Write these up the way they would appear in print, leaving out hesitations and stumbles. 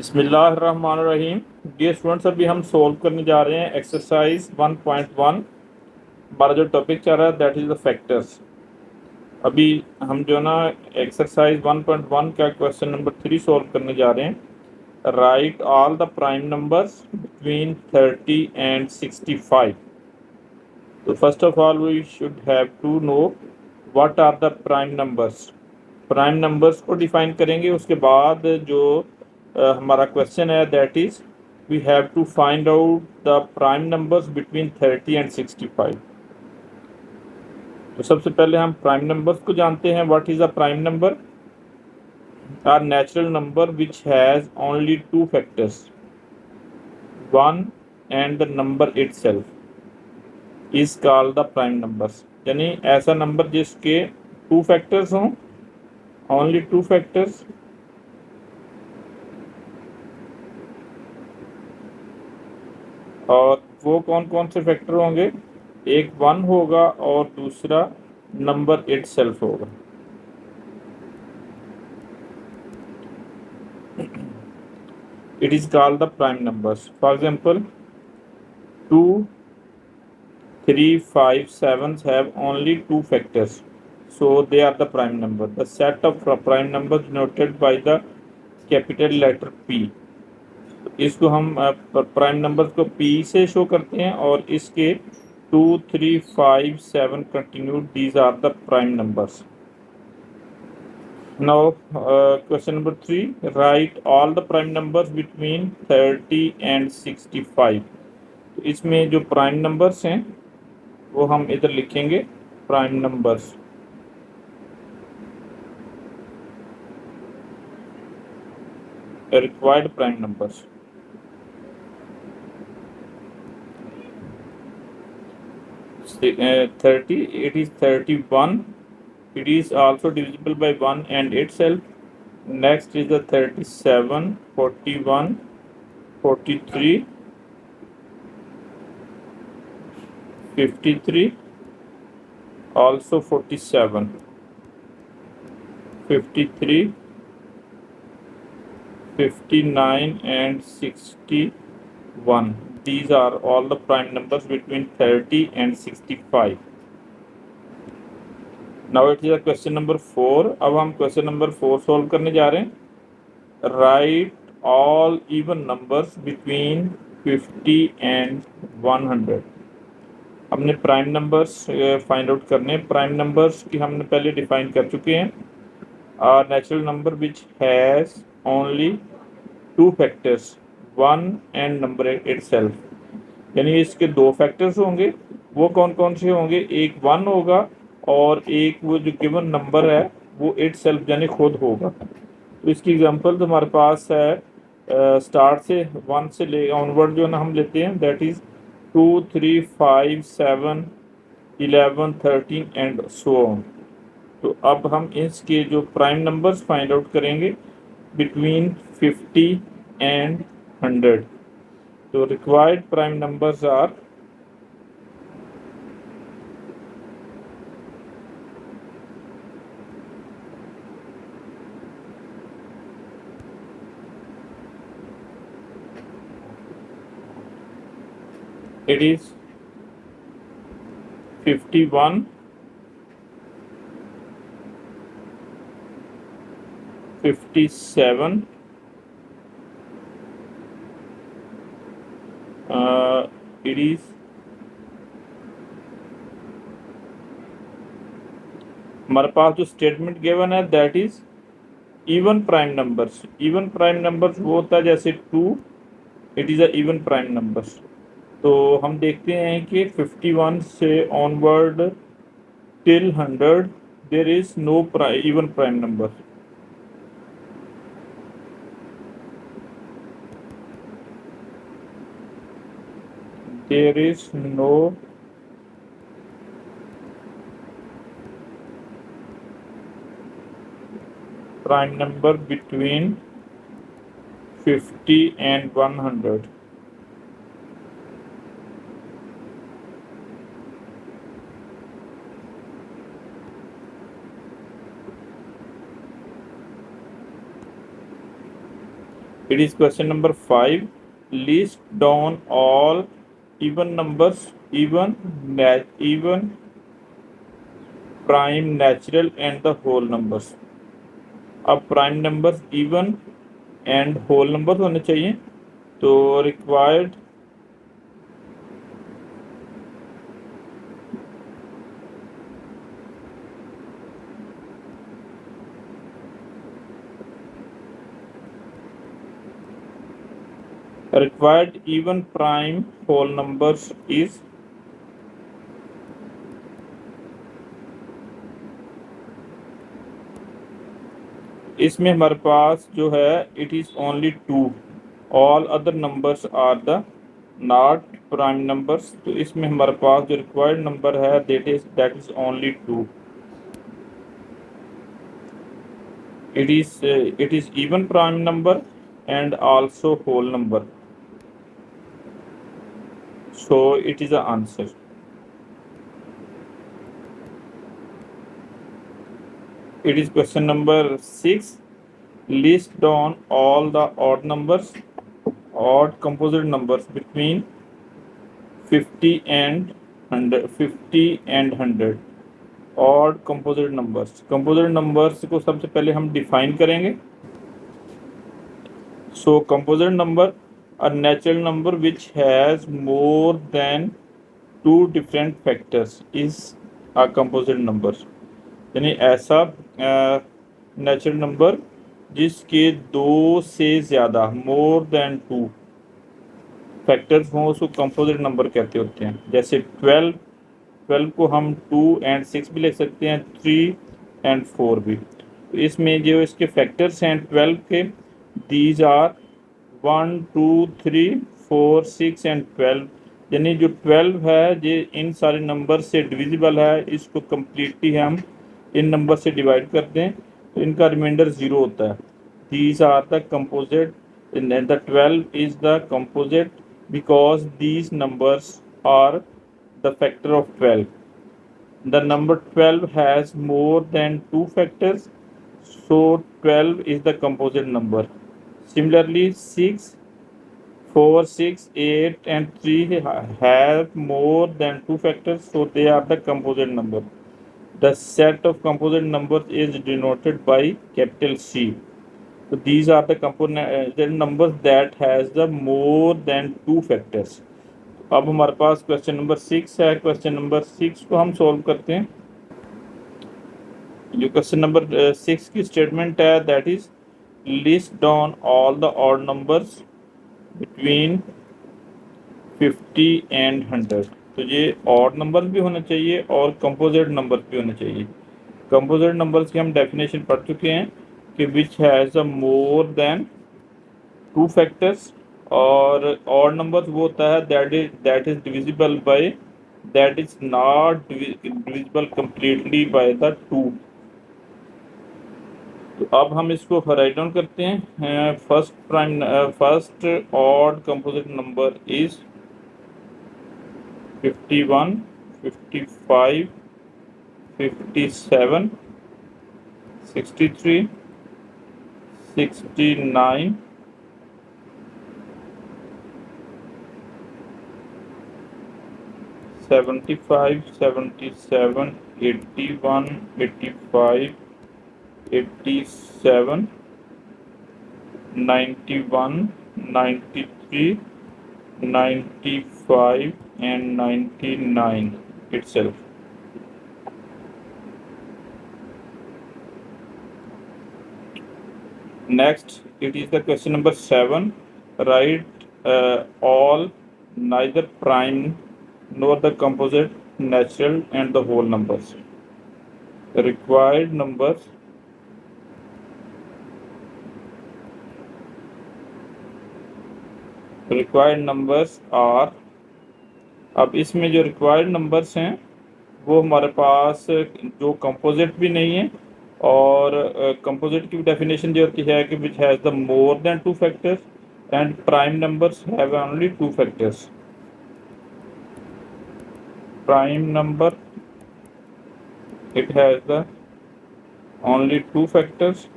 बिस्मिल्लाहिर्रहमानिर्रहीम। Dear students, अभी हम सोल्व करने जा रहे हैं एक्सरसाइज 1.1। हमारा जो टॉपिक चल रहा है दैट इज़ द फैक्टर्स। अभी हम जो ना एक्सरसाइज 1.1 का क्वेश्चन नंबर 3 सोल्व करने जा रहे हैं। Right all the prime numbers between 30 and 65। तो first of all we should have to know what are the prime numbers. Prime numbers को डिफाइन करेंगे, उसके बाद जो हमारा क्वेश्चन है that is we have to find out the prime numbers between 30 and 65। तो सबसे पहले हम प्राइम नंबर्स को जानते हैं। What is a prime number? Are natural number which has only two factors, 1 and the number itself is called the prime numbers. यानी ऐसा number जिसके टू फैक्टर्स हों, ओनली टू फैक्टर्स, और वो कौन कौन से फैक्टर होंगे? एक 1 होगा और दूसरा नंबर इटसेल्फ होगा। It is called the prime numbers. For example 2, 3, 5, 7 have only two factors, so they are the prime number. The set of prime numbers denoted by the capital letter P। इसको हम prime numbers को P से show करते हैं, और इसके 2, 3, 5, 7 continued, these are the prime numbers. Now, question number 3, write all the prime numbers between 30 and 65। तो इसमें जो प्राइम नंबर्स हैं वो हम इधर लिखेंगे, prime numbers. Required prime numbers. 30, it is 31. It is also divisible by 1 and itself. Next is the 37, 41, 43, 53, also 47, 53, 59 and 61. These are all the prime numbers between 30 and 65. Now it is a question number 4। अब हम question number 4 solve करने जा रहे हैं। Right all even numbers between 50 and 100। हमने prime numbers find out करने। Prime numbers की हमने पहले डिफाइन कर चुके हैं। Natural number which has only two factors, 1 and number itself. यानी इसके दो फैक्टर्स होंगे। वो कौन कौन से होंगे? एक 1 होगा और एक वो जो गिवन नंबर है वो इटसेल्फ यानी खुद होगा। तो इसकी एग्जांपल तो हमारे पास है, स्टार्ट से 1 से ले ऑनवर्ड जो ना हम लेते हैं, that is 2, 3, 5, 7, 11, 13 and so on. तो अब हम इसके जो प्राइम नंबर्स फाइंड आउट करेंगे बिटवीन 50 एंड 100। तो required prime numbers are it is 51, 57, it is हमारे पास जो स्टेटमेंट गिवन है that is even prime numbers. Even prime numbers वो होता है जैसे 2, it is a even prime numbers. तो हम देखते हैं कि 51 से onward till 100 there is no even prime number. There is no prime number between 50 and 100। It is question number 5. List down all even numbers, even prime, natural and the whole numbers. अब prime numbers even and whole number होने चाहिए, तो required even prime whole numbers is इसमें हमारे पास जो है it is only 2, all other numbers are the not prime numbers. तो इसमें हमारे पास जो रिक्वायर्ड नंबर है that is only 2। it is even prime number and also whole number, so it is the answer. It is question number 6. List down all the odd numbers, odd composite numbers between 50 and 100। odd composite numbers को सबसे पहले हम define करेंगे। So composite number, a natural number which has more than 2 different factors is a composite number। यानी ऐसा natural number जिसके 2 से ज़्यादा, मोर देन 2 फैक्टर्स हों, उसको कंपोजिट नंबर कहते होते हैं। जैसे 12 को हम 2 एंड 6 भी लिख सकते हैं, 3 एंड 4 भी। तो इसमें जो इसके फैक्टर्स हैं 12 के, दीज आर 1 2 3 4 6 एंड 12। यानी जो 12 है ये इन सारे नंबर से डिविजिबल है, इसको कम्प्लीटली हम इन नंबर से डिवाइड करते हैं तो इनका रिमाइंडर 0 होता है। These are the composite, the 12 is the composite because these numbers are the factor of 12. The number 12 has more than 2 factors, so 12 is the composite number. Similarly, 6, 4, 6, 8 and 3 have more than 2 factors, so they are the composite number. The set of composite numbers is denoted by capital C. So these are the component numbers that has the more than 2 factors. अब हमारे पास question number 6 है। Question number 6 को हम solve करते हैं। जो question number 6 की statement है that is list down all the odd numbers between 50 and 100। तो ये ऑड नंबर भी होना चाहिए और कंपोजिट नंबर भी होना चाहिए। कंपोजिट नंबर्स की हम डेफिनेशन पढ़ चुके हैं कि which has a more than 2 factors, और ऑड नंबर वो होता है that is divisible by, that is not divisible completely by the 2। तो अब हम इसको राइट डाउन करते हैं। First odd composite number is 51, 55, 57, 63, 69, 75, 77, 81, 85, 87, 91, 93, 95 and 99 itself. Next, it is the question number 7. Write all neither prime nor the composite, natural and the whole numbers. The required numbers are, अब इसमें जो required numbers हैं वो हमारे पास जो composite भी नहीं है, और कंपोजिट की डेफिनेशन जो होती है कि which has the more than 2 factors and prime numbers have only 2 factors. Prime number it has the only 2 factors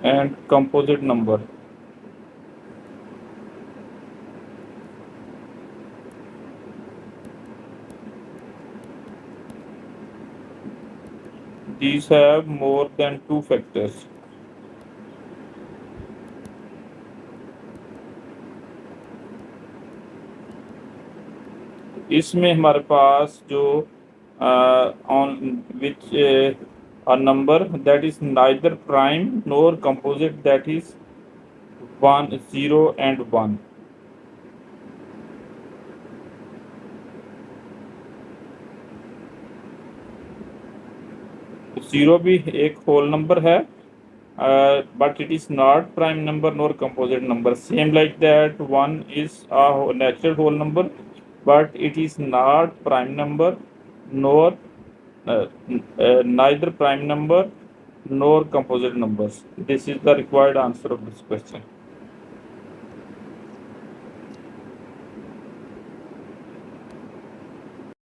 and composite number. These have more than two factors. इसमें हमारे पास जो on which a number that is neither prime nor composite, that is 1 0 and 1. Zero भी एक whole number है, but it is not prime number nor composite number. Same like that, 1 is a natural whole number, but it is not prime number nor neither prime number nor composite numbers. This is the required answer of this question.